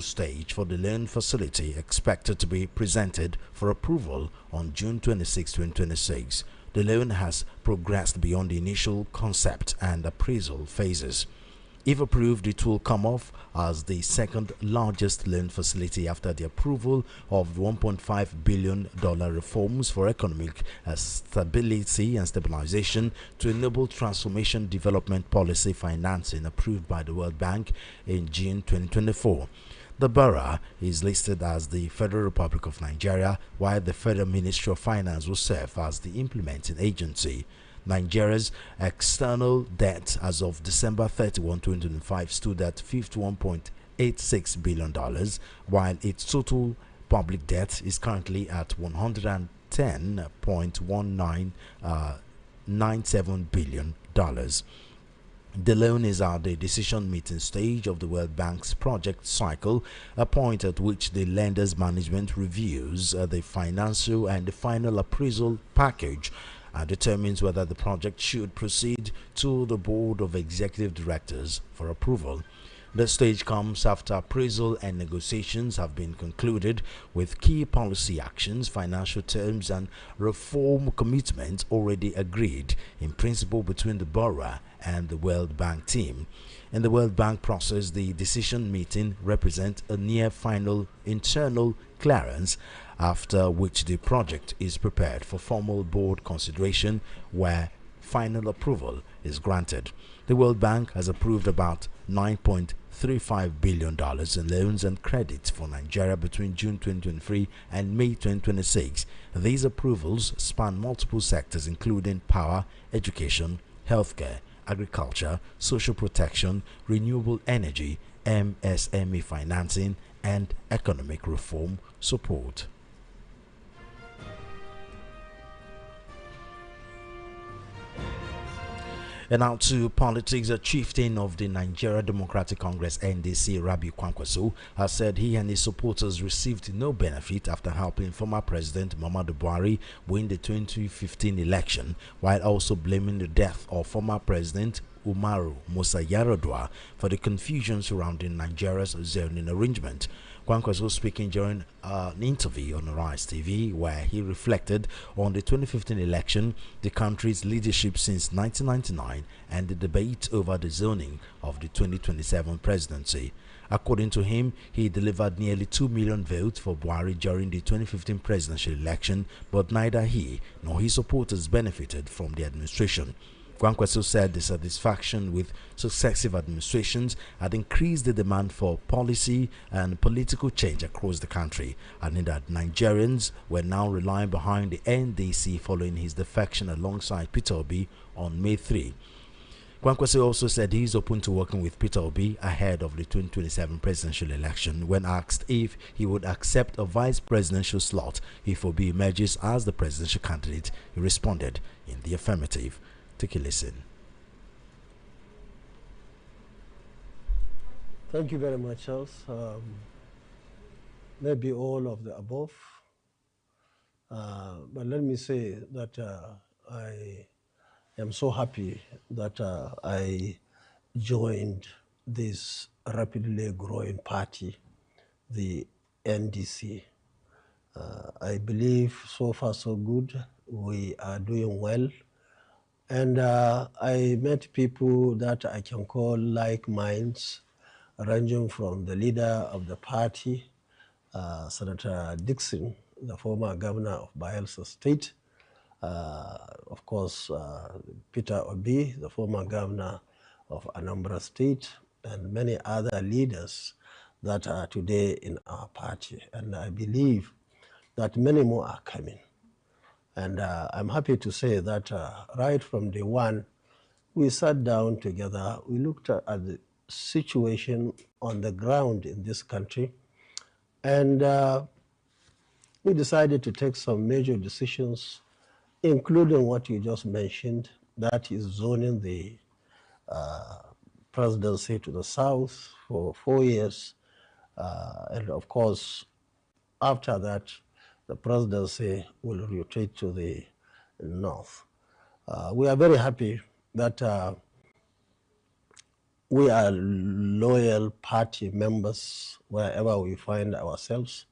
stage for the loan facility expected to be presented for approval on June 26, 2026. The loan has progressed beyond the initial concept and appraisal phases. If approved, it will come off as the second largest loan facility after the approval of $1.5 billion reforms for economic stability and stabilization to enable transformation development policy financing approved by the World Bank in June 2024. The borough is listed as the Federal Republic of Nigeria, while the Federal Ministry of Finance will serve as the implementing agency. Nigeria's external debt as of December 31, 2025 stood at $51.86 billion, while its total public debt is currently at $110.1997 billion. The loan is at the decision-making stage of the World Bank's project cycle, a point at which the lender's management reviews the financial and the final appraisal package and determines whether the project should proceed to the Board of Executive Directors for approval. The stage comes after appraisal and negotiations have been concluded, with key policy actions, financial terms, and reform commitments already agreed in principle between the borough and the World Bank team. In the World Bank process, the decision meeting represents a near final internal clearance, after which the project is prepared for formal board consideration where final approval is granted. The World Bank has approved about $9.35 billion in loans and credits for Nigeria between June 2023 and May 2026. These approvals span multiple sectors including power, education, healthcare, agriculture, social protection, renewable energy, MSME financing, and economic reform support. And now to politics. A chieftain of the Nigeria Democratic Congress (NDC), Rabi Kwankwaso, has said he and his supporters received no benefit after helping former President Muhammadu Buhari win the 2015 election, while also blaming the death of former President Umaru Musa Yar'Adua for the confusion surrounding Nigeria's zoning arrangement. Kwankwaso was speaking during an interview on Arise TV, where he reflected on the 2015 election, the country's leadership since 1999, and the debate over the zoning of the 2027 presidency. According to him, he delivered nearly 2 million votes for Buhari during the 2015 presidential election, but neither he nor his supporters benefited from the administration. Kwankwaso said the dissatisfaction with successive administrations had increased the demand for policy and political change across the country, adding that Nigerians were now relying behind the NDC following his defection alongside Peter Obi on May 3. Kwankwaso also said he is open to working with Peter Obi ahead of the 2027 presidential election. When asked if he would accept a vice presidential slot if Obi emerges as the presidential candidate, he responded in the affirmative. Take a listen. Thank you very much, Charles. Maybe all of the above. But let me say that I am so happy that I joined this rapidly growing party, the NDC. I believe so far so good. We are doing well. And I met people that I can call like minds, ranging from the leader of the party, Senator Dixon, the former governor of Bayelsa State, of course, Peter Obi, the former governor of Anambra State, and many other leaders that are today in our party. And I believe that many more are coming. And I'm happy to say that right from day one, we sat down together, we looked at the situation on the ground in this country, and we decided to take some major decisions, including what you just mentioned, that is zoning the presidency to the south for 4 years. And of course, after that, the presidency will rotate to the north. We are very happy that we are loyal party members wherever we find ourselves.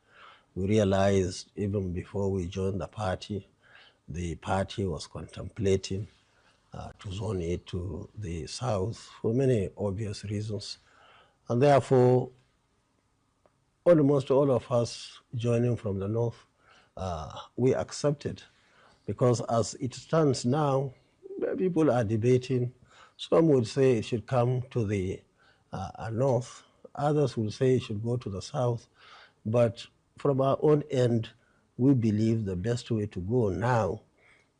We realized even before we joined the party was contemplating to zone it to the south for many obvious reasons. And therefore, almost all of us joining from the north, we accepted, because as it stands now, people are debating. Some would say it should come to the north. Others will say it should go to the south. But from our own end, we believe the best way to go now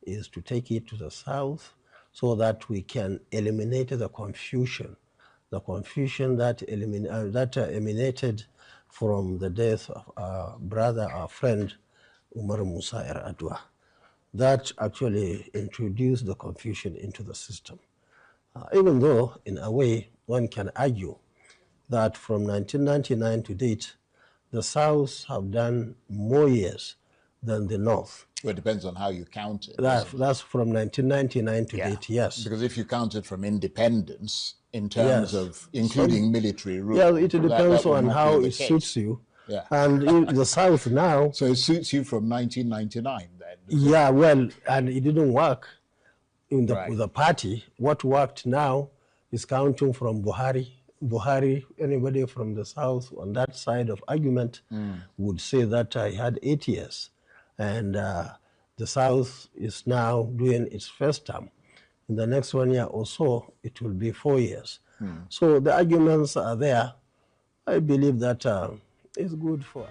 is to take it to the south so that we can eliminate the confusion that emanated from the death of our brother, our friend, Umar Musa Yar'Adua. That actually introduced the confusion into the system. Even though, in a way, one can argue that from 1999 to date, the South have done more years than the North. Well, it depends on how you count it. That's from 1999 to date, yes. Because if you count it from independence in terms of including military rule. Yeah, it depends on how it suits you. Yeah. And in the South now. So it suits you from 1999 then? Yeah, well, and it didn't work in the, with the party. What worked now is counting from Buhari. Buhari, anybody from the South on that side of argument would say that he had 8 years. And the South is now doing its first term. In the next 1 year or so, it will be 4 years. So the arguments are there. I believe that it's good for us.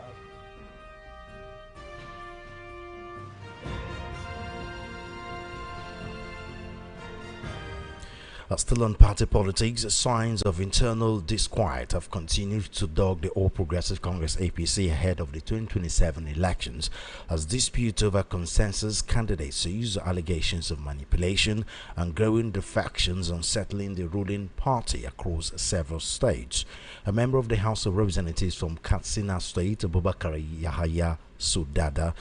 Still on party politics, signs of internal disquiet have continued to dog the All Progressive Congress APC ahead of the 2027 elections, as dispute over consensus candidates use allegations of manipulation and growing defections unsettling the ruling party across several states. A member of the House of Representatives from Katsina State, Abubakar Yahaya Sudada,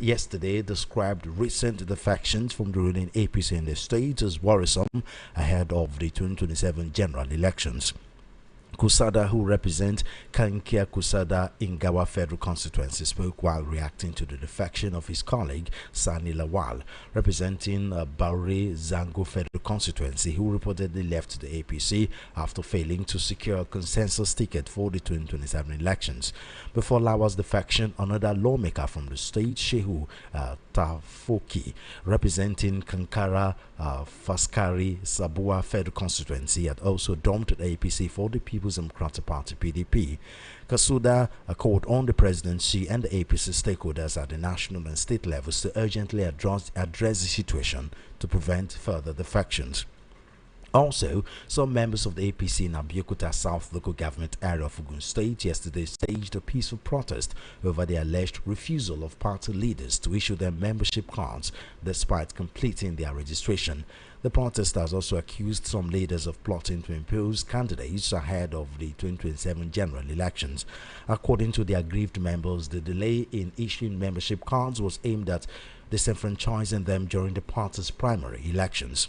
yesterday described recent defections from the ruling APC in the state as worrisome ahead of the 2027 general elections. Kusada, who represents Kankia Kusada in Gawa Federal Constituency, spoke while reacting to the defection of his colleague Sani Lawal, representing Bauri Zango Federal Constituency, who reportedly left the APC after failing to secure a consensus ticket for the 2027 elections. Before Lawal's defection, another lawmaker from the state, Shehu Tafoki, representing Kankara Faskari Sabua Federal Constituency, had also dumped the APC for the People's Democratic Party (PDP). Kasuda called on the presidency and the APC stakeholders at the national and state levels to urgently address the situation to prevent further defections. Also, some members of the APC in Abeokuta South local government area of Ogun State yesterday staged a peaceful protest over the alleged refusal of party leaders to issue their membership cards despite completing their registration. The protesters also accused some leaders of plotting to impose candidates ahead of the 2027 general elections. According to the aggrieved members, the delay in issuing membership cards was aimed at disenfranchising them during the party's primary elections.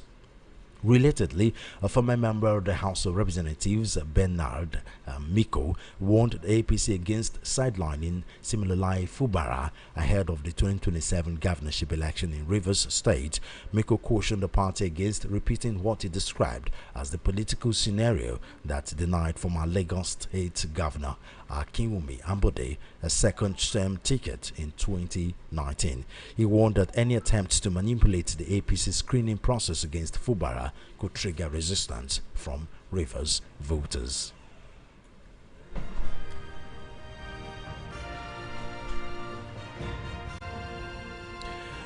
Relatedly, a former member of the House of Representatives, Bernard Miko, warned the APC against sidelining Similolai Fubara ahead of the 2027 governorship election in Rivers State. Miko cautioned the party against repeating what he described as the political scenario that denied former Lagos State Governor Akinwumi Ambode a second-term ticket in 2019. He warned that any attempts to manipulate the APC screening process against Fubara could trigger resistance from Rivers voters.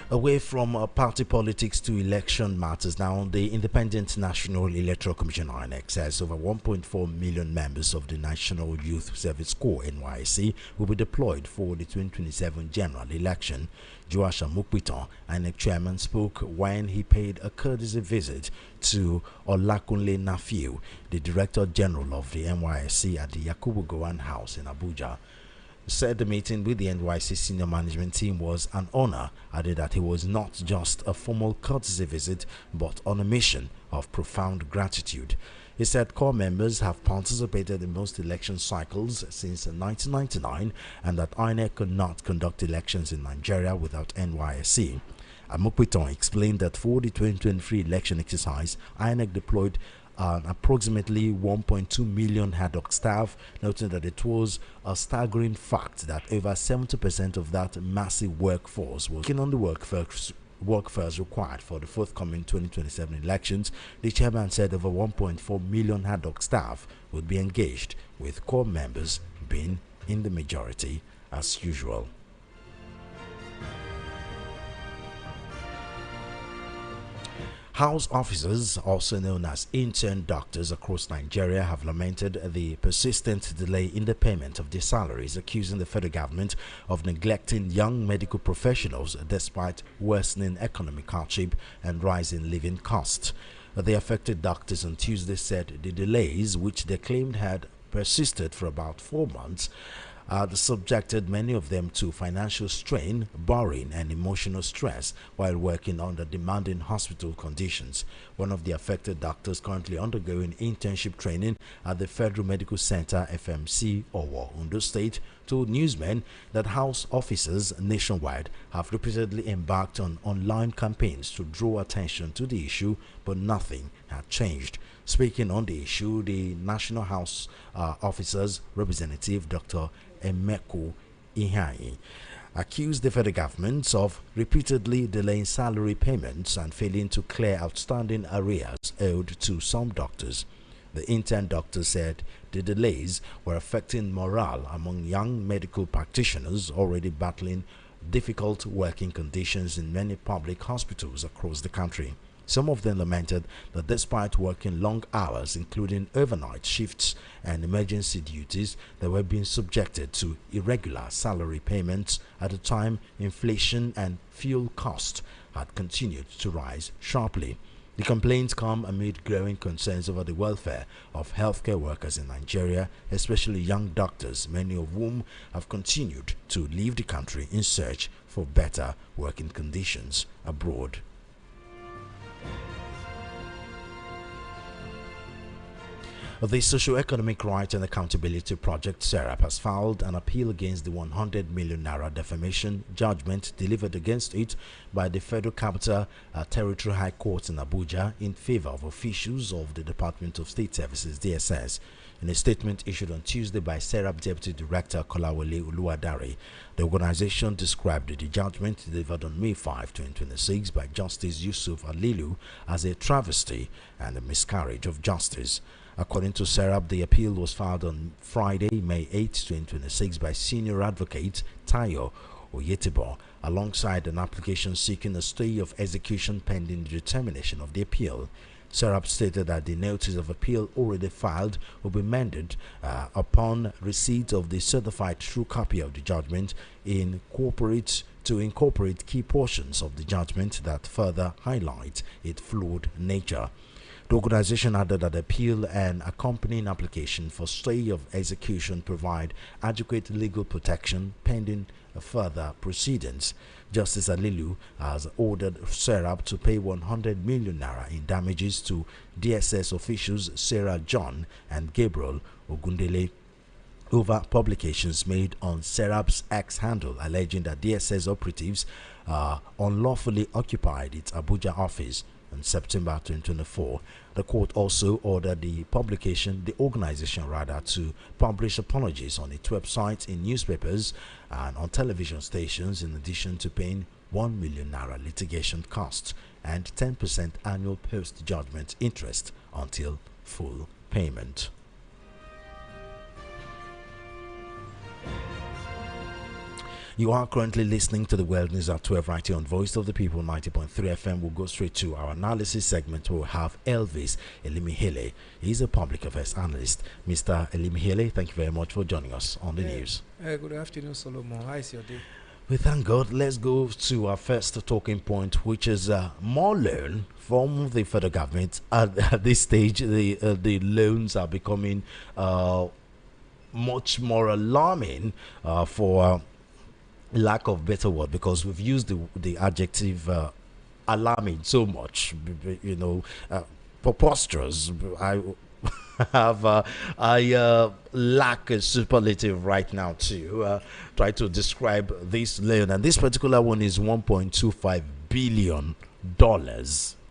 Away from party politics to election matters now, the Independent National Electoral Commission (INEC) says over 1.4 million members of the National Youth Service Corps (NYSC) will be deployed for the 2027 general election. Joasha Mukpiton, INEC chairman, spoke when he paid a courtesy visit to Olakunle Nafiu, the Director General of the NYSC, at the Yakubu Gowon House in Abuja. Said the meeting with the NYC senior management team was an honor, added that he was not just a formal courtesy visit but on a mission of profound gratitude. He said core members have participated in most election cycles since 1999 and that INEC could not conduct elections in Nigeria without NYSC. Amokwiton explained that for the 2023 election exercise, INEC deployed approximately 1.2 million ad hoc staff, noting that it was a staggering fact that over 70% of that massive workforce was working on the workforce required for the forthcoming 2027 elections. The chairman said over 1.4 million ad hoc staff would be engaged, with core members being in the majority as usual. House officers, also known as intern doctors across Nigeria, have lamented the persistent delay in the payment of their salaries, accusing the federal government of neglecting young medical professionals despite worsening economic hardship and rising living costs. The affected doctors on Tuesday said the delays, which they claimed had persisted for about 4 months, subjected many of them to financial strain, borrowing, and emotional stress while working under demanding hospital conditions. One of the affected doctors currently undergoing internship training at the Federal Medical Center FMC Owo, Ondo State, told newsmen that House officers nationwide have repeatedly embarked on online campaigns to draw attention to the issue, but nothing had changed. Speaking on the issue, the National House Officers Representative Dr. Emeko Ihai accused the federal government of repeatedly delaying salary payments and failing to clear outstanding arrears owed to some doctors. The intern doctor said the delays were affecting morale among young medical practitioners already battling difficult working conditions in many public hospitals across the country. Some of them lamented that despite working long hours, including overnight shifts and emergency duties, they were being subjected to irregular salary payments at a time inflation and fuel costs had continued to rise sharply. The complaints come amid growing concerns over the welfare of healthcare workers in Nigeria, especially young doctors, many of whom have continued to leave the country in search for better working conditions abroad. The Socio-Economic Right and Accountability Project (SERAP) has filed an appeal against the 100 million naira defamation judgment delivered against it by the Federal Capital Territory High Court in Abuja in favor of officials of the Department of State Services (DSS). In a statement issued on Tuesday by SERAP Deputy Director Kolawole Uluwadare, the organization described the judgment delivered on May 5, 2026 by Justice Yusuf Alilu as a travesty and a miscarriage of justice. According to SERAP, the appeal was filed on Friday, May 8, 2026 by Senior Advocate Tayo Oyetibo, alongside an application seeking a stay of execution pending the determination of the appeal. SERAP stated that the notice of appeal already filed will be amended upon receipt of the certified true copy of the judgment to incorporate key portions of the judgment that further highlight its flawed nature. The organization added that appeal and accompanying application for stay of execution provide adequate legal protection pending further proceedings. Justice Alilu has ordered SERAP to pay 100 million naira in damages to DSS officials Sarah John and Gabriel Ogundele over publications made on SERAP's X handle alleging that DSS operatives unlawfully occupied its Abuja office in September 2024. The court also ordered the organization to publish apologies on its website, in newspapers, and on television stations, in addition to paying 1 million naira litigation costs and 10% annual post-judgment interest until full payment. You are currently listening to the World News at 12 right here on Voice of the People 90.3 FM. We'll go straight to our analysis segment. We'll have Elvis Elimihele. He's a public affairs analyst. Mr. Elimihele, thank you very much for joining us on the news. Good afternoon, Solomon. How is your day? We thank God. Let's go to our first talking point, which is more loan from the federal government. At this stage, the loans are becoming much more alarming for lack of better word, because we've used the adjective alarming so much, preposterous. I lack a superlative right now to try to describe this loan, and this particular one is $1.25 billion,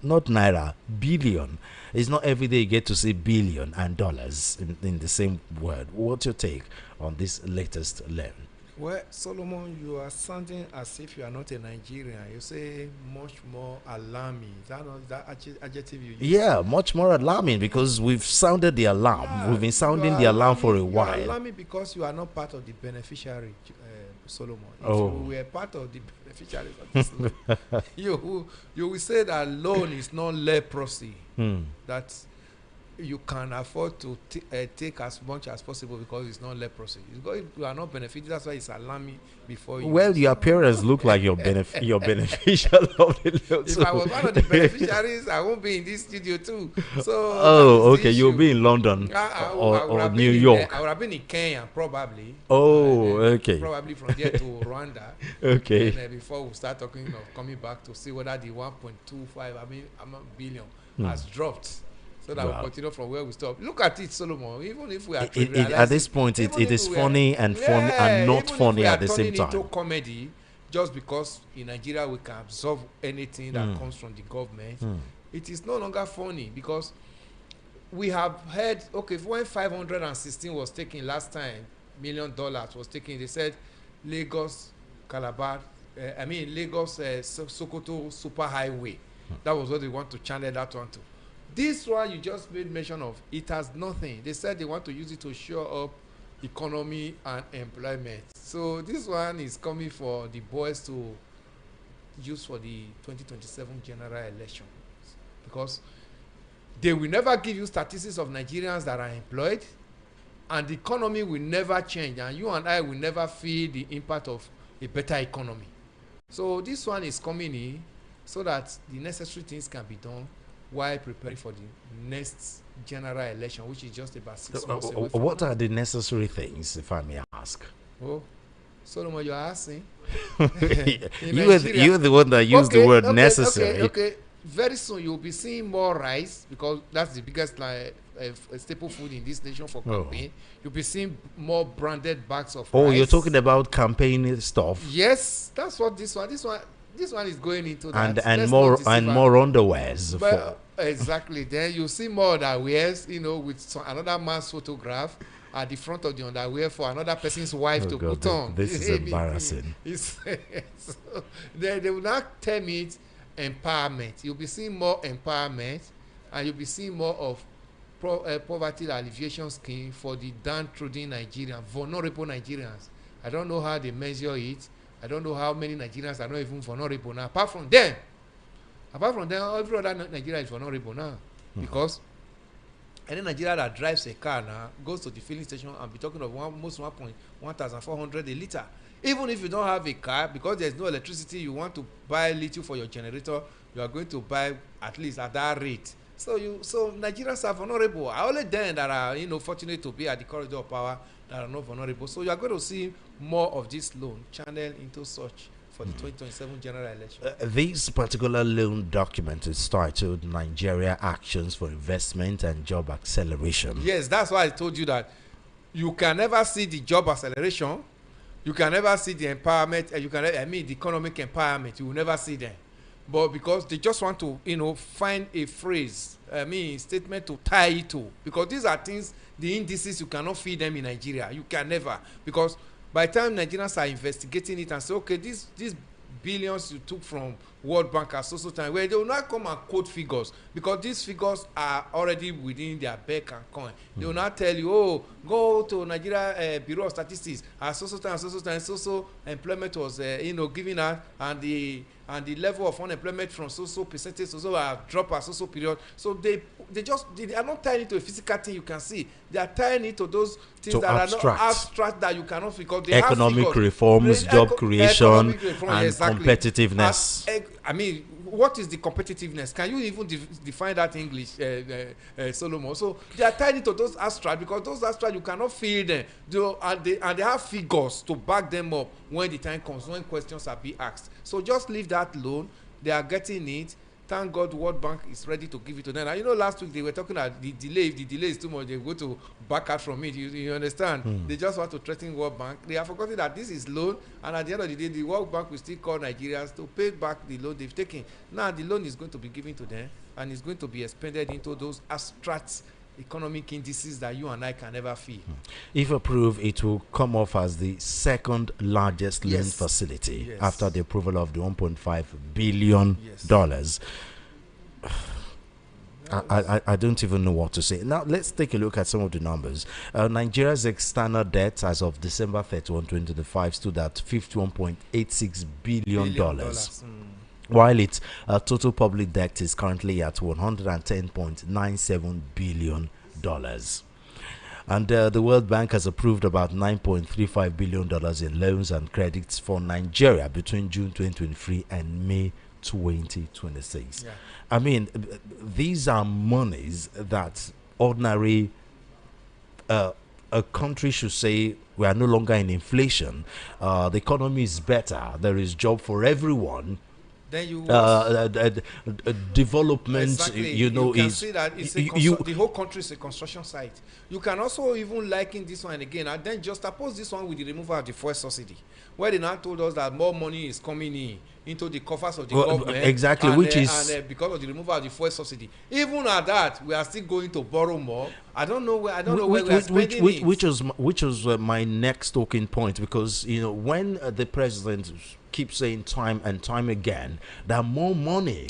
not naira, billion. It's not every day you get to see billion and dollars in the same word. What's your take on this latest loan? Well, Solomon, you are sounding as if you are not a Nigerian. You say much more alarming. Is that not that adjective you use? Yeah, much more alarming because we've sounded the alarm. Yeah, We've been sounding the alarm for a You while. are alarming because you are not part of the beneficiary, Solomon. If Oh. you were part of the beneficiaries of this loan, you will say that loan is not leprosy. That you can afford to take as much as possible because it's not leprosy. Because you are not benefiting, that's why it's alarming before you. Well, your appearance look like your beneficial of the loan. If I was one of the beneficiaries, I won't be in this studio too. So Oh, okay. You'll be in London I would or have New been York. I would have been in Kenya probably. Oh, And okay. Probably from there to Rwanda. Okay. And before we start talking of coming back to see whether the 1.25 billion has dropped. So that Wow. we continue from where we stop. Look at it, Solomon. Even if we are At trivializing- this point, even it if is we are- funny and funny and not even if funny we are at the same turning into time. comedy, just because in Nigeria we can absorb anything that Hmm. comes from the government, it is no longer funny because we have heard, okay, when 516 was taken last time, $1 million was taken, they said Lagos, Calabar, Lagos, Sokoto super highway. That was what they want to channel that one to. This one you just made mention of, it has nothing. They said they want to use it to shore up economy and employment. So this one is coming for the boys to use for the 2027 general election, because they will never give you statistics of Nigerians that are employed, and the economy will never change, and you and I will never feel the impact of a better economy. So this one is coming in so that the necessary things can be done while preparing for the next general election, which is just about 6 months away from What now. are the necessary things, if I may ask? Oh, Solomon, you are asking. You're the one that used the word necessary. Okay. Very soon you'll be seeing more rice, because that's the biggest staple food in this nation for campaign. You'll be seeing more branded bags of rice. You're talking about campaign stuff. Yes, that's what this one is going into. That. And Let's more not deceive and our- more underwears. But, exactly. Then you see more underwears, with another man's photograph at the front of the underwear for another person's wife to put on. This is embarrassing. So they will not term it empowerment. You'll be seeing more empowerment, and you'll be seeing more of poverty alleviation scheme for the downtrodden Nigerians, vulnerable Nigerians. I don't know how they measure it. I don't know how many Nigerians are not even vulnerable now. Apart from them, every other Nigerian is vulnerable now, because any Nigerian that drives a car now goes to the filling station and be talking of almost 1,400 a litre. Even if you don't have a car, because there's no electricity, you want to buy lithium for your generator, you are going to buy at least at that rate. So Nigerians are vulnerable. Only them that are fortunate to be at the corridor of power that are not vulnerable. So you are going to see more of this loan channeled into such for the 2027 general election. This particular loan document is titled Nigeria Actions for Investment and Job Acceleration. Yes, that's why I told you that you can never see the job acceleration, you can never see the empowerment, the economic empowerment, you will never see them. But because they just want to, find a phrase, statement to tie it to. Because these are things, the indices, you cannot feed them in Nigeria. You can never. Because by the time Nigerians are investigating it and say, okay, these billions you took from World Bank at so time, where they will not come and quote figures, because these figures are already within their beck and coin. They will not tell you, go to Nigeria Bureau of Statistics at so time, so employment was given out, and the level of unemployment from so percentage have dropped at so period. So they are not tying it to a physical thing you can see. They are tying it to those things To that abstract. are not abstract, that you cannot, because they Economic have figures. reforms, job creation, Economic reform, and exactly. competitiveness. What is the competitiveness? Can you even define that in English, Solomon? So they are tying it to those abstract, because those abstract you cannot feel them. And they have figures to back them up when the time comes, when questions are being asked. So just leave that alone. They are getting it. Thank God World Bank is ready to give it to them. And you know, last week they were talking about the delay. If the delay is too much, they go to back out from it. You understand? They just want to threaten World Bank. They have forgotten that this is loan, and at the end of the day, the World Bank will still call Nigerians to pay back the loan they've taken. Now the loan is going to be given to them, and it's going to be expended into those abstract economic indices that you and I can never feel. If approved, it will come off as the second largest loan facility after the approval of the $1.5 billion. I don't even know what to say. Now, let's take a look at some of the numbers. Nigeria's external debt as of December 31, 2025 stood at $51.86 billion. While its total public debt is currently at $110.97 billion. And the World Bank has approved about $9.35 billion in loans and credits for Nigeria between June 2023 and May 2026. I mean, these are monies that ordinary a country should say we are no longer in inflation. The economy is better. There is job for everyone. Then you development, exactly. you know, you can is see that it's the whole country is a construction site. You can also even liken this one again, and then just oppose this one with the removal of the fuel subsidy, where they now told us that more money is coming in into the coffers of the government. Exactly, and, which is because of the removal of the fuel subsidy. Even at that, we are still going to borrow more. I don't know where we are spending it. Which was my next talking point, because you know when the president keeps saying time and time again that more money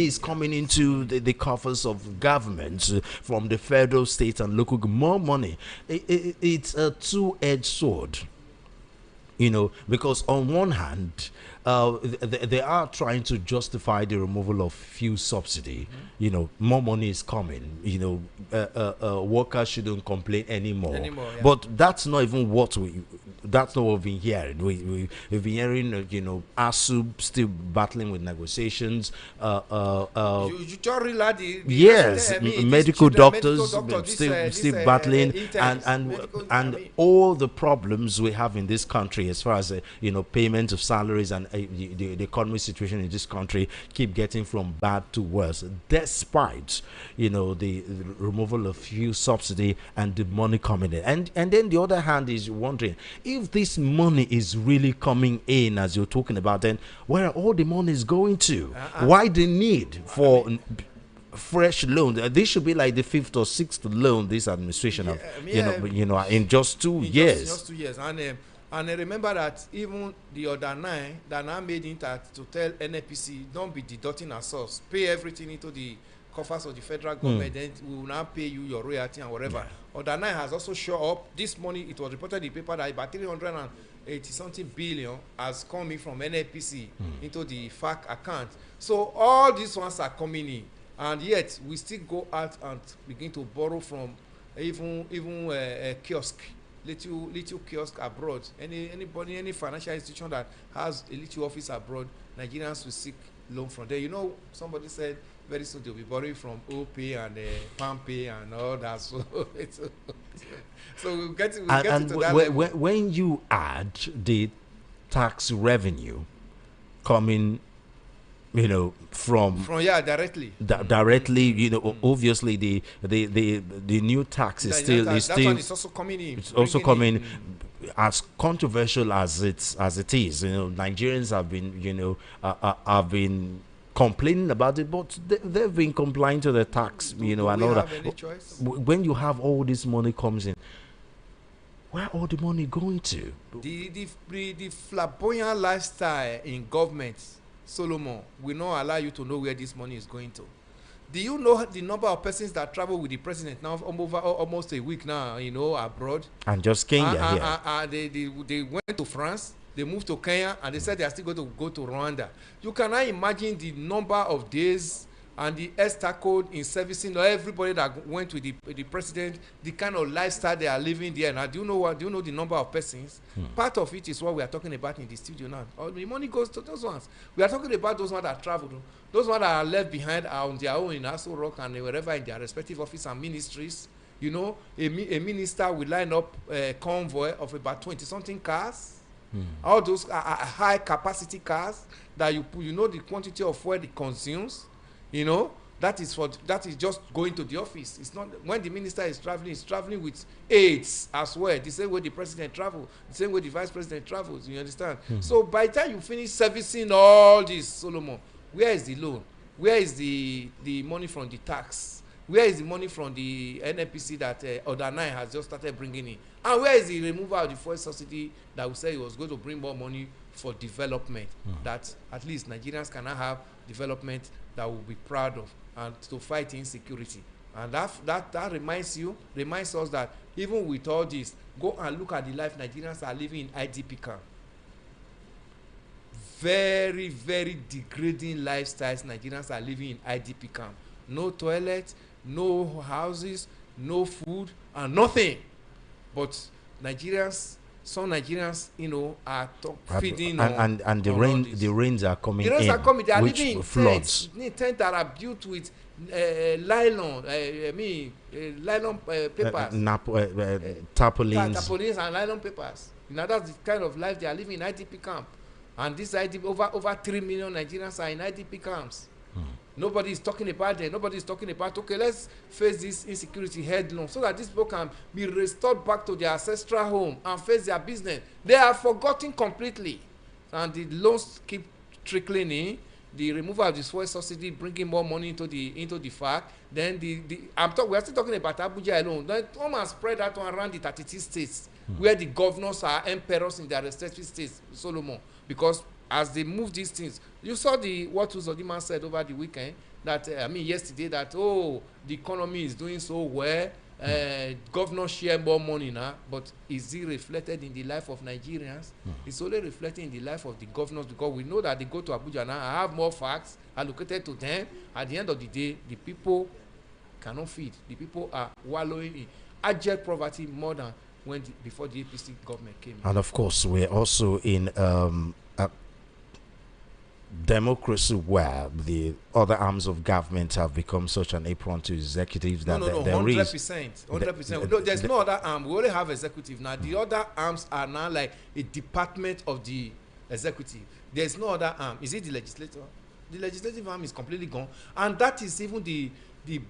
is coming into the coffers of governments from the federal, state, and local. More money. It's a two-edged sword, you know, because on one hand, they are trying to justify the removal of fuel subsidy. You know, more money is coming. You know, workers shouldn't complain anymore. But that's not even what that's not what we've been hearing. We've been hearing, you know, ASU still battling with negotiations. Medical doctors still battling, and all the problems we have in this country as far as you know, payment of salaries and the economic situation in this country keep getting from bad to worse, despite you know the removal of fuel subsidy and the money coming in. And then the other hand is wondering if this money is really coming in as you're talking about, then where are all the money is going to? Why the need for fresh loan? This should be like the fifth or sixth loan this administration have, you know, in just 2 years. Just 2 years. And I remember that even the other nine that now made it to tell NNPC, don't be deducting our source, pay everything into the coffers of the federal government, then we will now pay you your royalty and whatever. Other nine has also shown up this money. It was reported in the paper that about 380 something billion has come in from NNPC into the FAC account. So all these ones are coming in, and yet we still go out and begin to borrow from even a kiosk. Little kiosk abroad. Anybody, any financial institution that has a little office abroad, Nigerians will seek loan from there. You know, somebody said very soon they'll be borrowing from OPay and PalmPay and all that. So we'll get into that level. When you add the tax revenue coming, you know, from directly, you know, obviously the new tax is still it's also coming in. It's also coming as controversial as it is. You know, Nigerians have been, you know, have been complaining about it, but they've been complying to the tax, you know, and all that. When you have all this money comes in, where all the money going to? The flamboyant lifestyle in government, Solomon, will not allow you to know where this money is going to. Do you know the number of persons that travel with the president now over almost a week now, you know, abroad? And just Kenya they went to France, they moved to Kenya, and they said they are still going to go to Rwanda. You cannot imagine the number of days and the ESTA code in servicing everybody that went with the president, the kind of lifestyle they are living there. Now, do you know the number of persons? Part of it is what we are talking about in the studio now. All the money goes to those ones. We are talking about those ones that traveled. Those ones that are left behind are on their own in Aso Rock and wherever in their respective office and ministries. You know, a minister will line up a convoy of about 20-something cars. All those are high capacity cars that you know the quantity of fuel it consumes. That is just going to the office. It's not when the minister is traveling, he's traveling with aides as well. The same way the president travels, the same way the vice president travels. You understand? So by the time you finish servicing all this, Solomon, where is the loan? Where is the money from the tax? Where is the money from the NNPC that Odanai has just started bringing in? And where is the removal of the fuel subsidy that we said it was going to bring more money for development? That at least Nigerians can now have development that we'll be proud of, and to fight insecurity. And that reminds us that even with all this, go and look at the life Nigerians are living in IDP camp. Very, very degrading lifestyles Nigerians are living in IDP camp. No toilet, no houses, no food, and nothing. But some Nigerians, are feeding and the rains are coming. The rains are coming. They are living in floods. Tents that are built with nylon. Nylon papers. Tarpaulins and nylon papers. That's the kind of life they are living in IDP camp. And this IDP, over 3 million Nigerians are in IDP camps. Nobody is talking about them. Nobody is talking about, okay, let's face this insecurity head-on so that these people can be restored back to their ancestral home and face their business. They are forgotten completely. And the loans keep trickling in. The removal of the fuel subsidy bringing more money into the fact. Then we are still talking about Abuja alone. Then come and spread that one around the 32 states where the governors are emperors in their respective states, Solomon. Because as they move these things, you saw what Uzodimma said over the weekend, that yesterday, that the economy is doing so well, governors share more money now, but is it reflected in the life of Nigerians? It's only reflecting in the life of the governors, because we know that they go to Abuja now and have more facts allocated to them. At the end of the day, the people cannot feed. The people are wallowing in abject poverty more than before the APC government came in. And of course, we're also in democracy where the other arms of government have become such an apron to executives that no, 100%. There's no other arm. We only have executive now. The other arms are now like a department of the executive. There's no other arm. Is it the legislature? The legislative arm is completely gone, and that is even the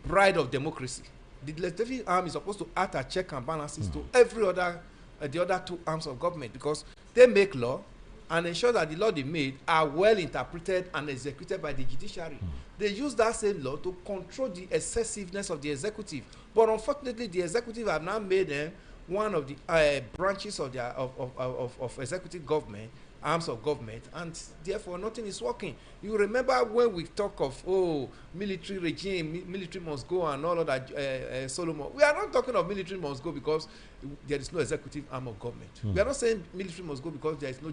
bride of democracy. The legislative arm is supposed to act as check and balances to every other the other two arms of government, because they make law and ensure that the law they made are well interpreted and executed by the judiciary. They use that same law to control the excessiveness of the executive. But unfortunately, the executive have now made them one of the branches of their of executive government, arms of government, and therefore nothing is working. You remember when we talk of military regime, military must go and all of that, Solomon. We are not talking of military must go because there is no executive arm of government. We are not saying military must go because there is no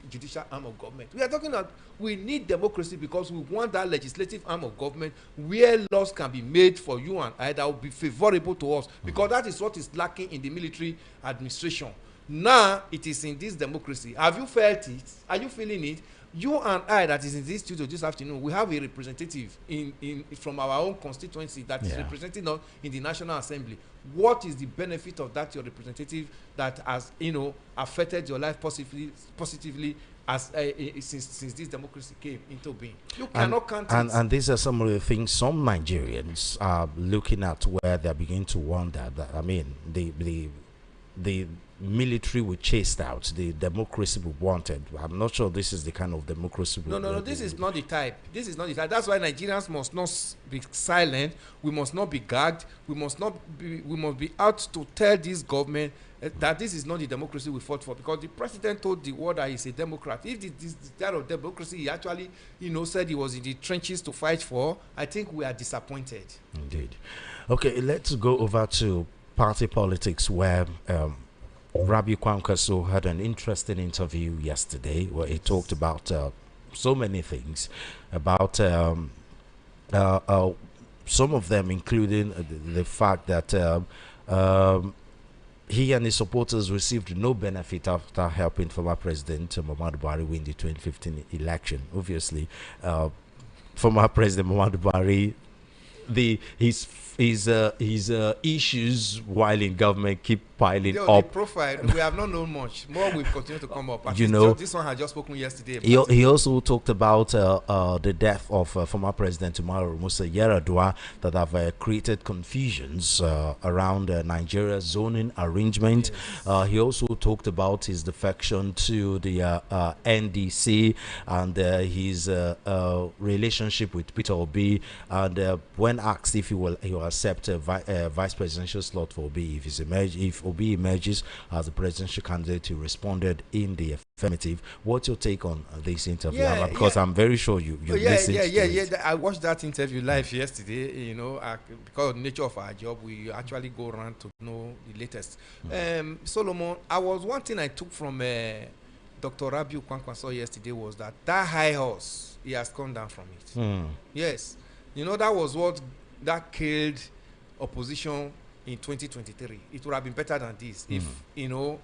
judicial arm of government. We are talking that we need democracy because we want that legislative arm of government where laws can be made for you and I that will be favorable to us, because that is what is lacking in the military administration. Now it is in this democracy. Have you felt it? Are you feeling it? You and I that is in this studio this afternoon, we have a representative in from our own constituency that is representing us in the National Assembly. What is the benefit of that, your representative, that has affected your life positively as since this democracy came into being? You cannot count it. And these are some of the things some Nigerians are looking at, where they're beginning to wonder that the military we chased out, the democracy we wanted. I'm not sure this is the kind of democracy we No, this is not the type. This is not the type. That's why Nigerians must not be silent. We must not be gagged. We must be out to tell this government that this is not the democracy we fought for, because the president told the world that he's a Democrat. If this kind of democracy he actually said he was in the trenches to fight for, I think we are disappointed. Indeed. Okay, let's go over to party politics, where Rabiu Kwankwaso had an interesting interview yesterday where he talked about so many things, about some of them including the fact that he and his supporters received no benefit after helping former President Muhammadu Buhari win the 2015 election. Obviously, former President Muhammadu Buhari, his his issues while in government keep piling The up. profile, we have not known much. More will continue to come up. At You least know, this one had just spoken yesterday. He also talked about the death of former President Umaru Musa Yar'Adua that have created confusions around Nigeria's zoning arrangement. Yes. He also talked about his defection to the NDC and his relationship with Peter Obi. And when asked if he will accept a vice presidential slot for Obi if Obi emerges as the presidential candidate, he responded in the affirmative. What's your take on this interview? Because I'm very sure you listened to it. I watched that interview live yesterday. You know, because of the nature of our job, we actually go around to know the latest. Solomon, one thing I took from Dr. Rabiu Kwankwaso yesterday was that high horse, he has come down from it. Yes, you know, that was what that killed opposition in 2023. It would have been better than this if, you know,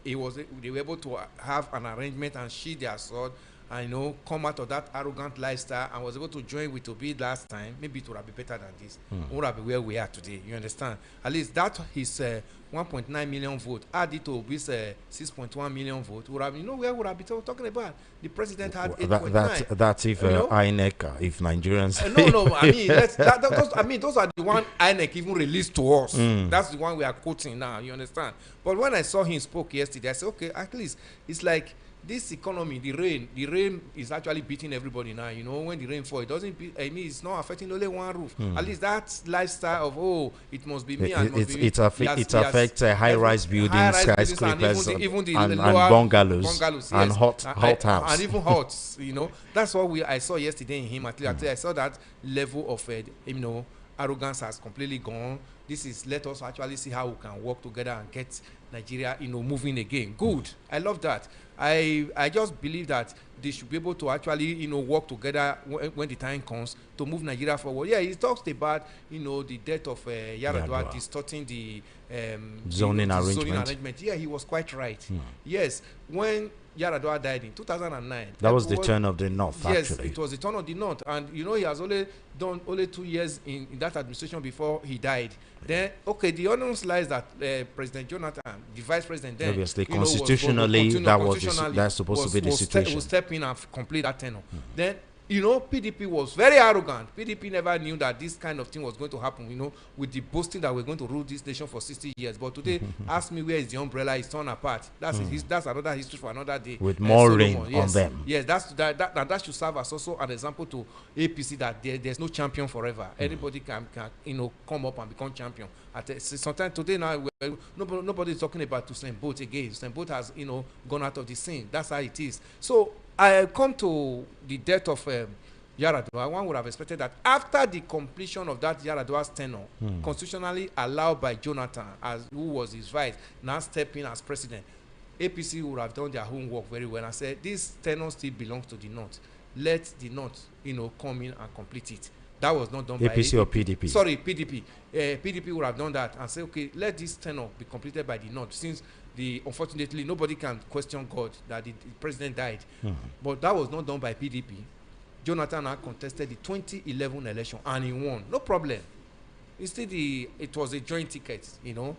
they were able to have an arrangement and sheathe their sword and, you know, come out of that arrogant lifestyle and was able to join with Obi last time. Maybe it would have been better than this. It would have been where we are today. You understand? At least that his 1.9 million vote added to Obi's 6.1 million vote would have, you know, where would have been talking about? The president had 8.9. That's if INEC, if Nigerians. No. I mean, those are the one INEC even released to us. That's the one we are quoting now. You understand? But when I saw him spoke yesterday, I said, okay, at least it's like this economy, the rain is actually beating everybody now. You know, when the rain falls, it doesn't. It's not affecting only one roof. At least that lifestyle of it must be me and it affects high-rise buildings, skyscrapers, and bungalows, yes, and hot house, and even huts. You know, that's what I saw yesterday in him. At least I saw that level of you know, arrogance has completely gone. This is, let us actually see how we can work together and get Nigeria, you know, moving again. Good. I love that. I just believe that they should be able to actually, you know, work together when the time comes to move Nigeria forward. Yeah, he talks about, you know, the death of Yar'Adua distorting the zoning arrangement. Yeah, he was quite right. Yes, when Yar'Adua died in 2009. That was the turn of the North, yes, actually. It was the turn of the North. And, you know, he has only done 2 years in that administration before he died. Then, okay, the onus lies that President Jonathan, the vice president then, obviously, constitutionally, that's supposed to be the situation. Will step in and complete that tenure. Then, you know, PDP was very arrogant. PDP never knew that this kind of thing was going to happen, you know, with the boasting that we're going to rule this nation for 60 years. But today, ask me where is the umbrella, it's torn apart. That's another history for another day. With more rain on them. Yes, that should serve as also an example to APC that there's no champion forever. Anybody can, you know, come up and become champion. Sometimes today now, nobody is talking about Usain Bolt again. Usain Bolt has, you know, gone out of the scene. That's how it is. So I come to the death of Yar'Adua. One would have expected that after the completion of that Yar'Adua's tenure, constitutionally allowed by Jonathan, who was his vice, now stepping as president, APC would have done their homework very well and said, this tenure still belongs to the North. Let the North, you know, come in and complete it. That was not done by APC or PDP? Sorry, PDP. PDP would have done that and say, okay, let this tenure be completed by the North, since unfortunately nobody can question God that the president died. But that was not done by PDP. Jonathan had contested the 2011 election and he won. No problem. Instead, it was a joint ticket, you know.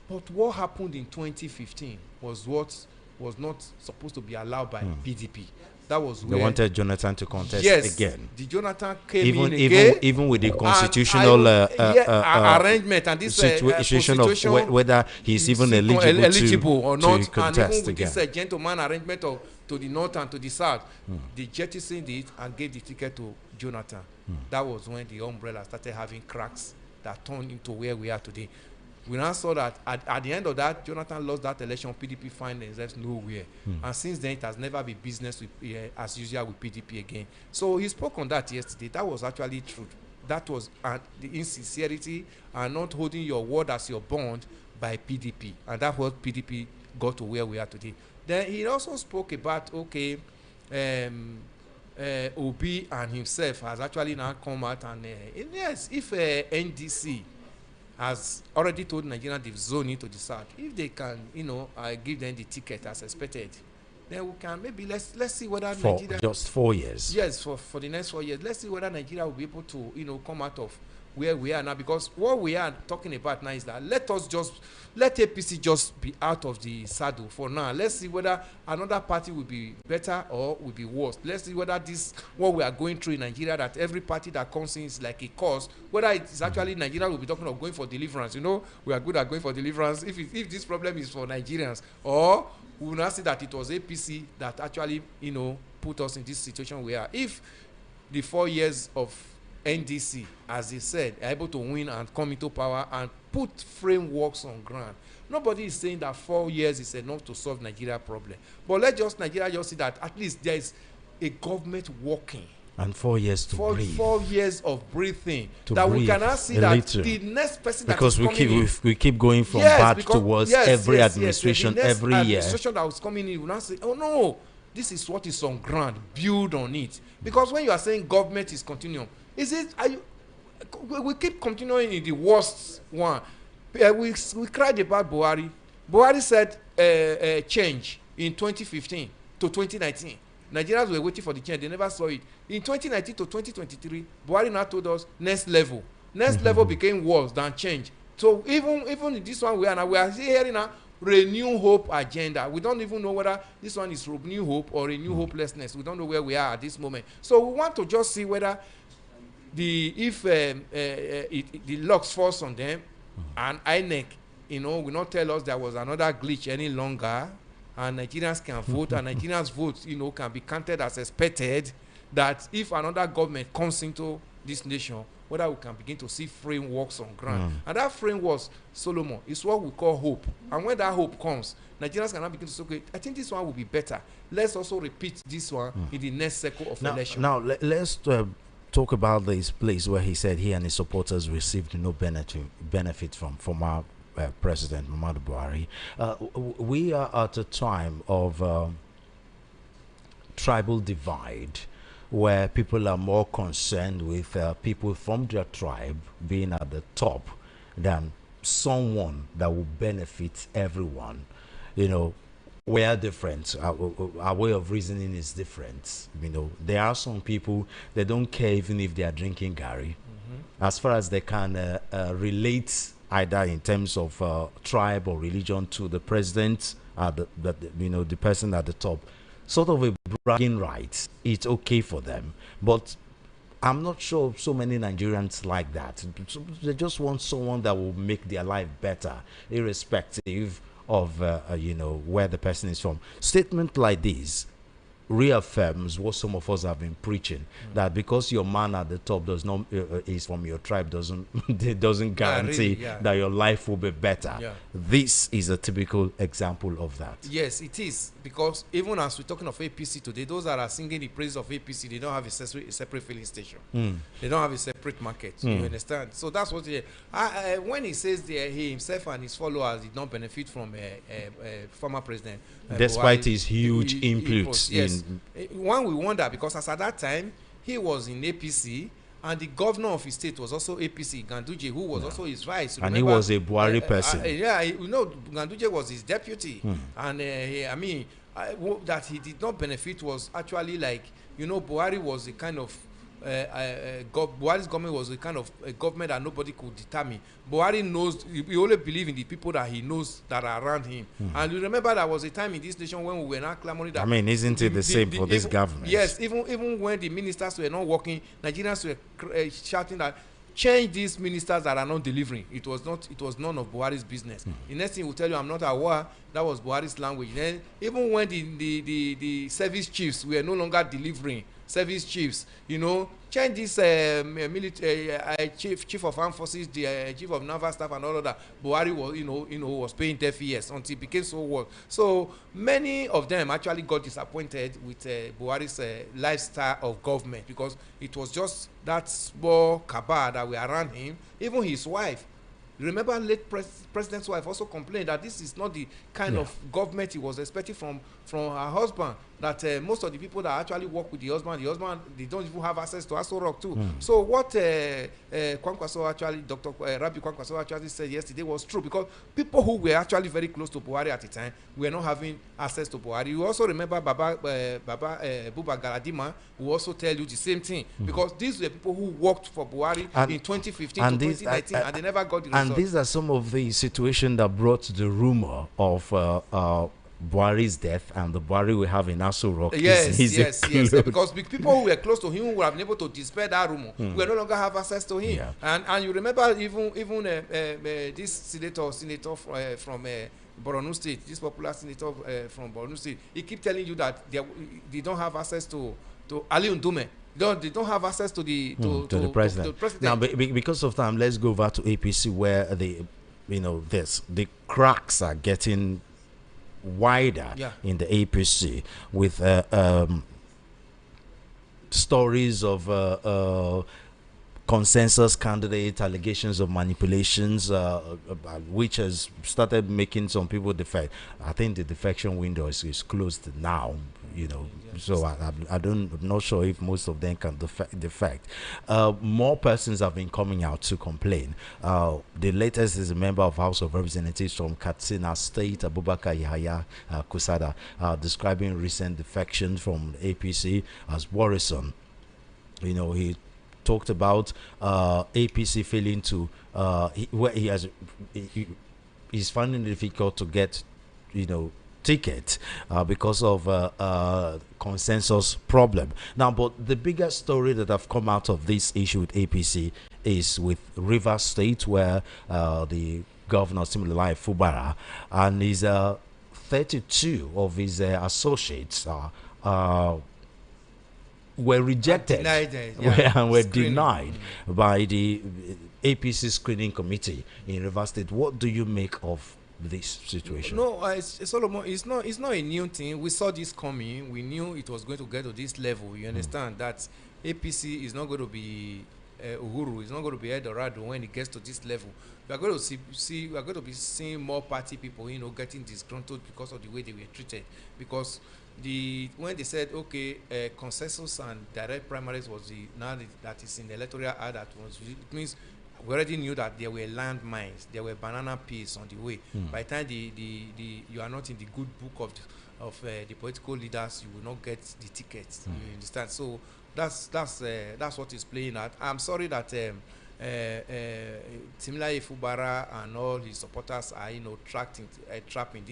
But what happened in 2015 was what was not supposed to be allowed by PDP. That was where they wanted Jonathan to contest again. The Jonathan came in again, even with the constitutional arrangement and this situation of whether he's even eligible or not, to contest and even with again. this gentleman arrangement to the North and to the South, they jettisoned it and gave the ticket to Jonathan. That was when the umbrella started having cracks that turned into where we are today. We now saw that at the end of that, Jonathan lost that election. PDP find themselves nowhere, and since then it has never been business with, as usual with PDP again. So he spoke on that yesterday. That was actually true. That was the insincerity and not holding your word as your bond by PDP, and that's what PDP got to where we are today. Then he also spoke about Obi and himself has actually now come out and yes, if NDC has already told Nigeria they've zoned into the South, if they can, you know, give them the ticket as expected, then we can maybe let's see whether Nigeria just 4 years. Yes, for the next 4 years, let's see whether Nigeria will be able to, you know, come out of where we are now, because what we are talking about now is that let APC just be out of the saddle for now. Let's see whether another party will be better or will be worse. Let's see whether this, what we are going through in Nigeria, that every party that comes in is like a cause, whether it's actually Nigeria will be talking of going for deliverance. You know, we are good at going for deliverance. If this problem is for Nigerians, or we will not see that it was APC that actually, you know, put us in this situation we are. If the 4 years of NDC, as they said, are able to win and come into power and put frameworks on ground, nobody is saying that 4 years is enough to solve Nigeria problem. But Nigeria just see that at least there is a government working. And 4 years to breathe. 4 years of breathing. To that breathe we cannot see that the next person because that is coming in. we keep going from bad towards every administration, every year. Administration that was coming in will not say, oh no, this is what is on ground, build on it. Because when you are saying government is continuum, we keep continuing in the worst one. We cried about Buhari. Buhari said change in 2015 to 2019. Nigerians were waiting for the change, they never saw it. In 2019 to 2023, Buhari now told us next level. Next level became worse than change. So even in this one we are hearing now renew hope agenda. We don't even know whether this one is renew hope or renew hopelessness. We don't know where we are at this moment. So we want to just see whether the locks falls on them, and INEC, you know, will not tell us there was another glitch any longer, and Nigerians can vote, and Nigerians' votes, you know, can be counted as expected, that if another government comes into this nation, whether we can begin to see frameworks on ground. And that framework, Solomon, is what we call hope. And when that hope comes, Nigerians can now begin to say, okay, I think this one will be better. Let's also repeat this one in the next cycle of election. Now, let's talk about this place where he said he and his supporters received no benefit from former President Muhammadu Buhari. We are at a time of tribal divide, where people are more concerned with people from their tribe being at the top than someone that will benefit everyone. You know, we are different. Our way of reasoning is different. You know, there are some people, they don't care even if they are drinking Gary, as far as they can relate either in terms of tribe or religion to the president, the person at the top. Sort of a bragging right. It's okay for them, but I'm not sure so many Nigerians like that. They just want someone that will make their life better, irrespective of where the person is from. Statement like this reaffirms what some of us have been preaching, that because your man at the top does not is from your tribe doesn't guarantee that your life will be better. This is a typical example of that. Yes, it is, because even as we're talking of APC today, those that are singing the praise of APC, they don't have a separate filling station. They don't have a separate market. You understand? So that's what when he says there, he himself and his followers did not benefit from former president, despite Buhari, his huge input. Yes. One will wonder, because as at that time he was in APC, and the governor of his state was also APC, Ganduje, who was also his vice. And he was a Buhari person. Ganduje was his deputy. And that he did not benefit was actually like, Buhari was a kind of Buhari's government was a kind of a government that nobody could determine. Buhari knows, he only believes in the people that he knows that are around him. And you remember there was a time in this nation when we were not clamoring that. Isn't it the same for this government? Yes, even when the ministers were not working, Nigerians were shouting that change these ministers that are not delivering. It was none of Buhari's business. The next thing will tell you, I'm not aware, that was Buhari's language. Then even when the service chiefs were no longer delivering, service chiefs, change this chief of armed forces, the chief of naval staff and all of that. Buhari was, was paying deaf ears until it became so worse. So many of them actually got disappointed with Buhari's lifestyle of government, because it was just that small cabal that were around him. Even his wife Remember, late president's wife also complained that this is not the kind of government he was expecting from her husband. That most of the people that actually work with the husband, they don't even have access to Aso Rock too. So what Kwankwaso actually, Dr. Rabi Kwankwaso actually said yesterday was true, because people who were actually very close to Buhari at the time were not having access to Buhari. You also remember Baba Buba Galadima, who also tell you the same thing, because these were people who worked for Buhari in 2015 to 2019, and they never got the result. And these are some of the situations that brought the rumor of Buhari's death and the Buhari we have in Aso Rock. Yes, because people who were close to him who have been able to dispel that rumor will no longer have access to him. And you remember even this senator from Borno State, this popular senator from Borno State, he keep telling you that they don't have access to Ali Ndume. They don't have access to the president. Now, because of time, let's go over to APC, where the cracks are getting wider in the APC, with stories of consensus candidate, allegations of manipulations, which has started making some people defect. I think the defection window is closed now, so I'm not sure if most of them can defect. More persons have been coming out to complain. The latest is a member of House of Representatives from Katsina State, Abubakar Yahaya Kusada, describing recent defection from APC as worrisome. He talked about APC failing to he's finding it difficult to get ticket because of consensus problem. Now, but the biggest story that have come out of this issue with APC is with Rivers State, where the governor Similai Fubara and his 32 of his associates were rejected and were denied by the APC screening committee in Rivers State. What do you make of this situation? No, Solomon, it's not a new thing. We saw this coming. We knew it was going to get to this level. You understand that APC is not going to be Uhuru. It's not going to be Eldorado when it gets to this level. We are going to we are going to be seeing more party people, getting disgruntled because of the way they were treated. Because when they said consensus and direct primaries was that is in the electoral act, that was, it means we already knew that there were landmines, there were banana peels on the way. By the time you are not in the good book of the political leaders, you will not get the tickets. You understand? So that's what is playing out. I'm sorry that Timilai Fubara and all his supporters are trapped in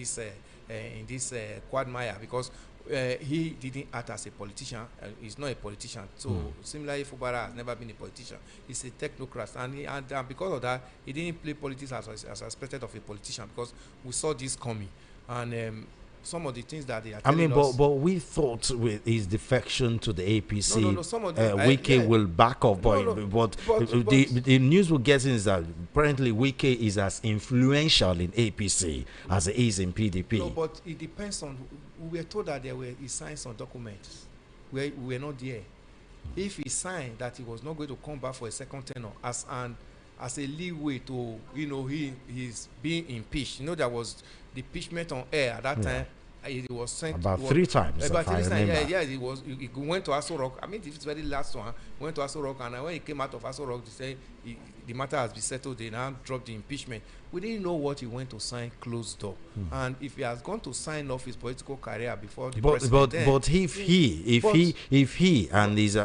this quagmire, because he didn't act as a politician. He's not a politician. So similarly, Fubara has never been a politician. He's a technocrat, and because of that, he didn't play politics as expected of a politician, because we saw this coming. And some of the things that they are telling us. But we thought with his defection to the APC, Wike will back off. But the news we're getting is that apparently Wike is as influential in APC as he is in PDP. No, but it depends on. We were told that he signed some documents. We were not there. If he signed that he was not going to come back for a second tenure as a leeway to, he's being impeached. There was the impeachment on air at that time. He was sent about 3 times. About 3 times. He went to Aso Rock. I mean, this is very last one. Went to Aso Rock, and when he came out of Aso Rock, they said the matter has been settled. They now dropped the impeachment. We didn't know what he went to sign closed door. And if he has gone to sign off his political career before the president, but if he and these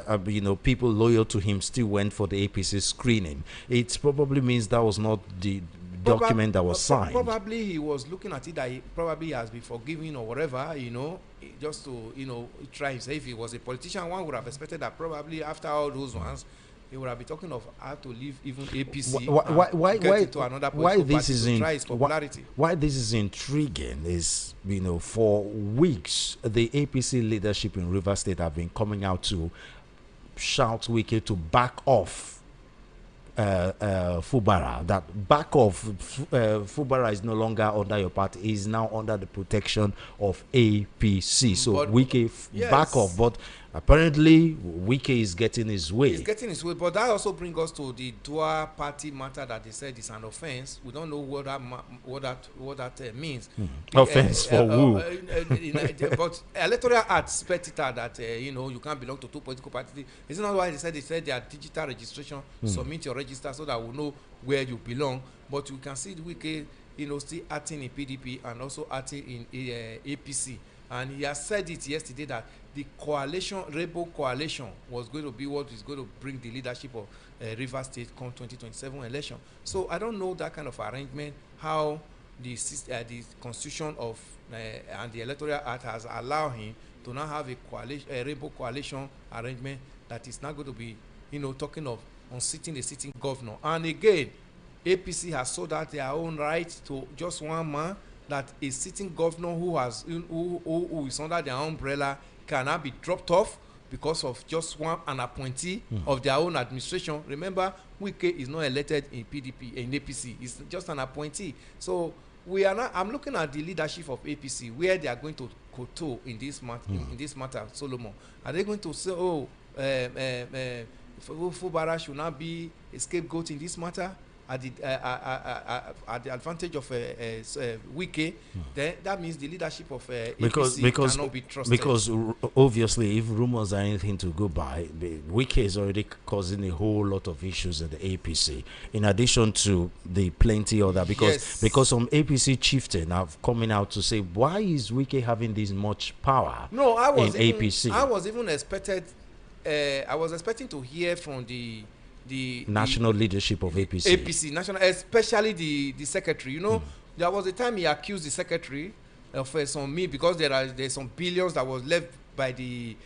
people loyal to him still went for the APC screening, it probably means that was not the document that was signed. Probably he was looking at it that he probably has been forgiven or whatever, just to try himself. If he was a politician, one would have expected that probably after all those ones, he would have been talking of how to leave even APC get into another political party to try his popularity. Why this is intriguing is, for weeks the APC leadership in Rivers State have been coming out to shout Wike to back off Fubara, that back off. Fubara is no longer under your party, is now under the protection of APC. So Wike back off. But Apparently, Wike is getting his way. He's getting his way, but that also brings us to the dual party matter that they said is an offense. We don't know what that means. Offense for who? But electoral act spelled it out that you can't belong to two political parties. Isn't that why they said they are digital registration? Submit your register so that we know where you belong. But you can see the Wike, still acting in PDP and also acting in APC. And he has said it yesterday that the coalition, Rainbow Coalition, was going to be what is going to bring the leadership of Rivers State come 2027 election. So I don't know that kind of arrangement, how the constitution of and the electoral act has allowed him to now have a Rainbow Coalition arrangement that is not going to be, talking of unseating the sitting governor. And again, APC has sold out their own right to just one man, that a sitting governor who is under their umbrella cannot be dropped off because of just an appointee of their own administration. Remember, Wike is not elected in PDP, in APC. It's just an appointee. So I'm looking at the leadership of APC, where they are going to kowtow in this matter, Solomon. Are they going to say, Fubara should not be a scapegoat in this matter? At the advantage of Wike, then that means the leadership of APC cannot be trusted. Because obviously, if rumors are anything to go by, Wike is already causing a whole lot of issues in the APC. In addition to the plenty other, because some APC chieftain have coming out to say, why is Wike having this much power? No, APC. I was even expecting to hear from the national leadership of APC, national, especially the secretary. There was a time he accused the secretary of because there's some billions that was left by the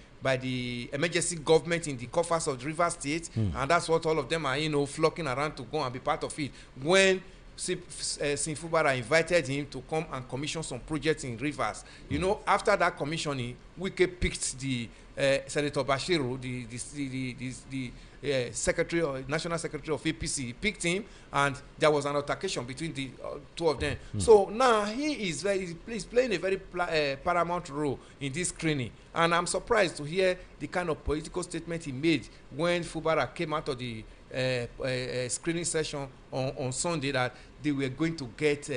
emergency government in the coffers of the Rivers State, and that's what all of them are flocking around to go and be part of it. When Sinfubara invited him to come and commission some projects in Rivers, after that commissioning, Wike picked the Senator Bashiru, the secretary or national secretary of APC. He picked him, and there was an altercation between the two of them. So now he's playing a very paramount role in this screening, and I'm surprised to hear the kind of political statement he made when Fubara came out of the screening session on Sunday, that they were going to get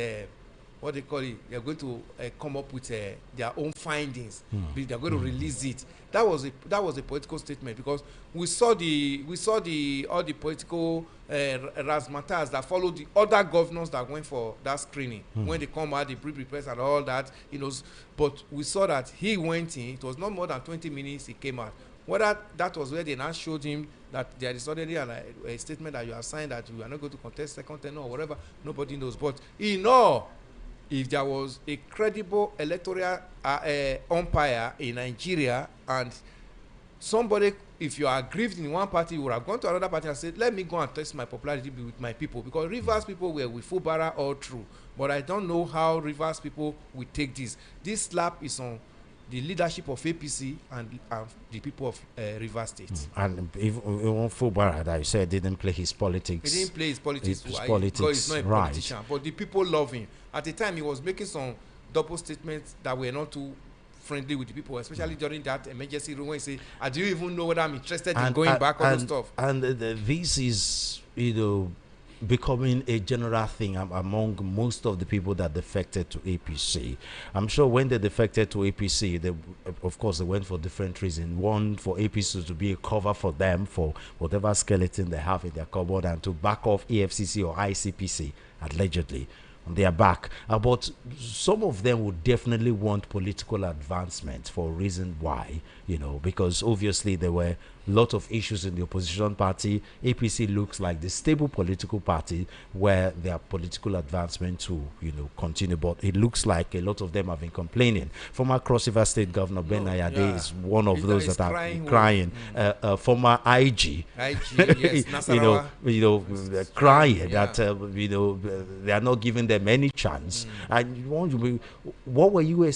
what they call it, they're going to come up with their own findings. They're going to release it. That was a political statement, because we saw all the political razzmatazz that followed the other governors that went for that screening. When they come out, the pre-press and all that, but we saw that he went in. It was not more than 20 minutes he came out. Whether that was where they now showed him that there is already a statement that you have signed that you are not going to contest second tenure or whatever, nobody knows. But if there was a credible electoral umpire in Nigeria, and somebody, if you are aggrieved in one party, you would have gone to another party and said, let me go and test my popularity with my people, because Rivers people were with Fubara all through. But I don't know how Rivers people will take this. This slap is on the leadership of APC and the people of Rivers State. And even Fubara, that you said, didn't play his politics. He didn't play his politics. Because he's not a politician. But the people love him. At the time, he was making some double statements that were not too friendly with the people, especially during that emergency room when he said, do you even know whether I'm interested in going back on the stuff? And this is, becoming a general thing among most of the people that defected to APC. I'm sure when they defected to APC, they, of course, they went for different reasons. One, for APC to be a cover for them for whatever skeleton they have in their cupboard, and to back off EFCC or ICPC, allegedly, on their back. But some of them would definitely want political advancement for a reason why, because obviously there were a lot of issues in the opposition party. APC looks like the stable political party where their political advancement to continue, but it looks like a lot of them have been complaining. Former Cross River State Governor Ben Ayade is one of those that are crying. Former IG yes, crying that they are not giving them any chance. And what were you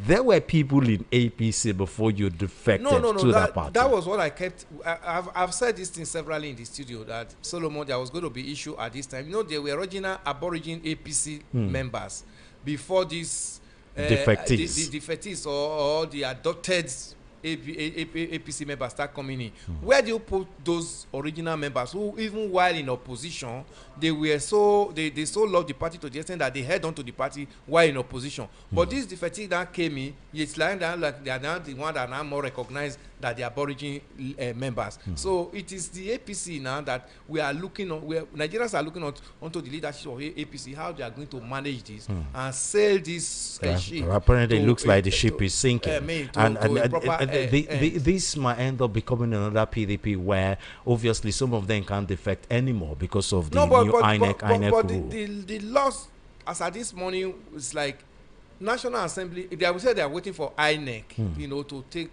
there were people in APC before you defected to that party. That was what I kept. I've said this thing severally in the studio, that Solomon, there was going to be issue at this time. There were original Aborigine APC members before this defectees. The defectees or the adopted APC members start coming in. Where do you put those original members who, even while in opposition, they so loved the party to the extent that they held on to the party while in opposition? But this the fatigue that came in, it's like they are now the one that are now more recognized that they are Aborigine members. So it is the APC now that we are looking on, where Nigerians are looking onto the leadership of APC, how they are going to manage this and sell this ship. Apparently, it looks like the ship is sinking. This might end up becoming another PDP where obviously some of them can't defect anymore because of the new INEC rule. The laws, as at this morning, is like National Assembly. They will say they are waiting for INEC, to take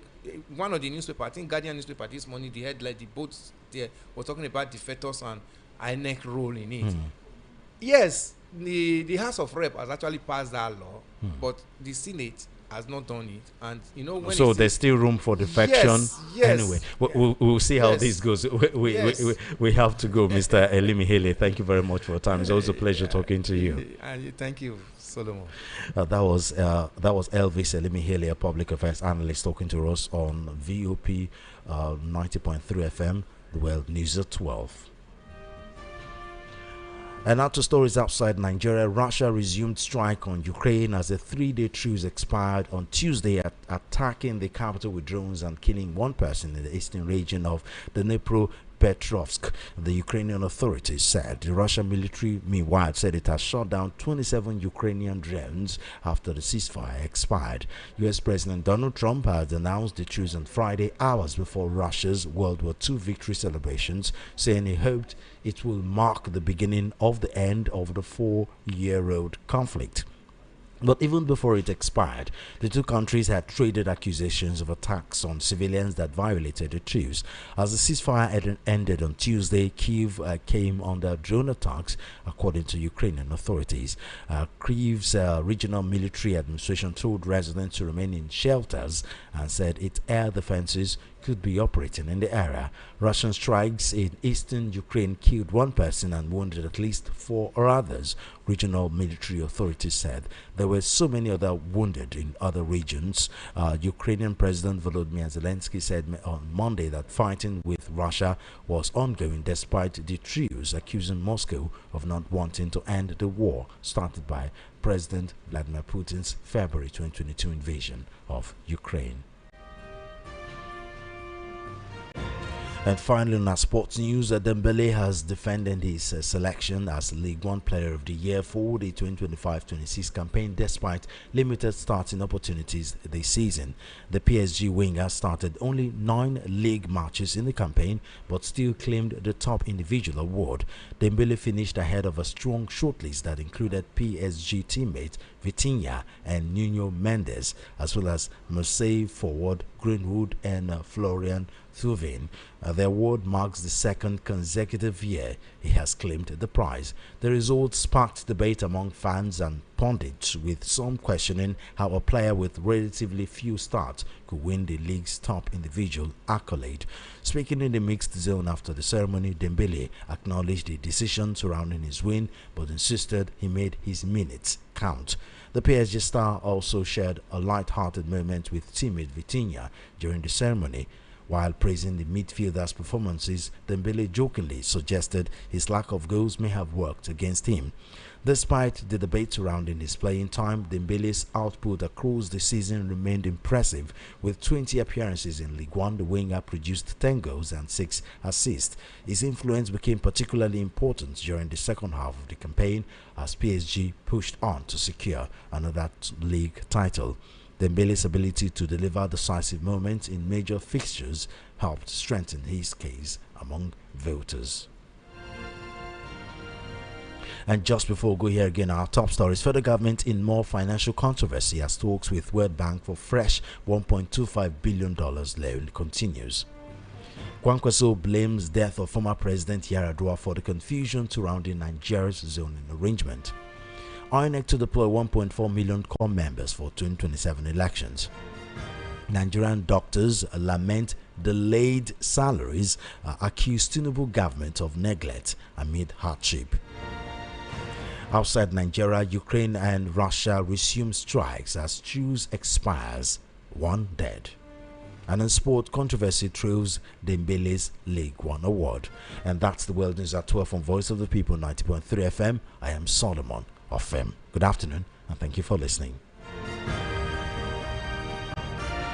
one of the newspaper. I think Guardian newspaper this morning, the headline, the boats there was talking about the fetus and INEC role in it. Yes, the House of Rep has actually passed that law, but the Senate has not done it, and when so there's still room for defection. Yes, anyway, we'll see how this goes. We have to go. Mr. Elimihele, thank you very much for your time. It's always a pleasure talking to you. And thank you, Solomon. That was Elvis Elimihele, a public affairs analyst, talking to us on VOP 90.3 FM, the World News at 12. And now to stories outside Nigeria. Russia resumed strike on Ukraine as a 3-day truce expired on Tuesday, attacking the capital with drones and killing one person in the eastern region of the Dnipropetrovsk, the Ukrainian authorities said. The Russian military, meanwhile, said it has shot down 27 Ukrainian drones after the ceasefire expired. U.S. President Donald Trump had announced the truce on Friday, hours before Russia's World War II victory celebrations, saying he hoped it will mark the beginning of the end of the 4-year-old conflict. But even before it expired, the two countries had traded accusations of attacks on civilians that violated the truce. As the ceasefire ended on Tuesday, Kyiv came under drone attacks, according to Ukrainian authorities. Kyiv's regional military administration told residents to remain in shelters and said its air defenses could be operating in the area. Russian strikes in eastern Ukraine killed one person and wounded at least 4 others, regional military authorities said. There were so many other wounded in other regions. Ukrainian President Volodymyr Zelensky said on Monday that fighting with Russia was ongoing despite the truce, accusing Moscow of not wanting to end the war started by President Vladimir Putin's February 2022 invasion of Ukraine. And finally, on our sports news, Dembele has defended his selection as League One Player of the Year for the 2025-26 campaign despite limited starting opportunities this season. The PSG winger started only 9 league matches in the campaign but still claimed the top individual award. Dembele finished ahead of a strong shortlist that included PSG teammate Vitinha and Nuno Mendes, as well as Marseille forward Greenwood and Florian Thauvin. The award marks the second consecutive year he has claimed the prize. The result sparked debate among fans and pundits, with some questioning how a player with relatively few starts could win the league's top individual accolade. Speaking in the mixed zone after the ceremony, Dembele acknowledged the decision surrounding his win but insisted he made his minutes count. The PSG star also shared a light-hearted moment with teammate Vitinha during the ceremony. While praising the midfielder's performances, Dembele jokingly suggested his lack of goals may have worked against him. Despite the debate surrounding his playing time, Dembele's output across the season remained impressive. With 20 appearances in League One, the winger produced 10 goals and 6 assists. His influence became particularly important during the second half of the campaign as PSG pushed on to secure another league title. Dembele's ability to deliver decisive moments in major fixtures helped strengthen his case among voters. And just before we go here again, our top stories. Federal government in more financial controversy as talks with World Bank for fresh $1.25 billion loan continues. Kwankwaso blames death of former President Yar'Adua for the confusion surrounding Nigeria's zoning arrangement. INEC to deploy 1.4 million core members for 2027 elections. Nigerian doctors lament delayed salaries, accuse Tinubu government of neglect amid hardship. Outside Nigeria, Ukraine and Russia resume strikes as truce expires. 1 dead. And in sport, controversy throws Dembele's League One award. And that's the world news at 12 on Voice of the People 90.3 FM. I am Solomon Ofem. Good afternoon and thank you for listening.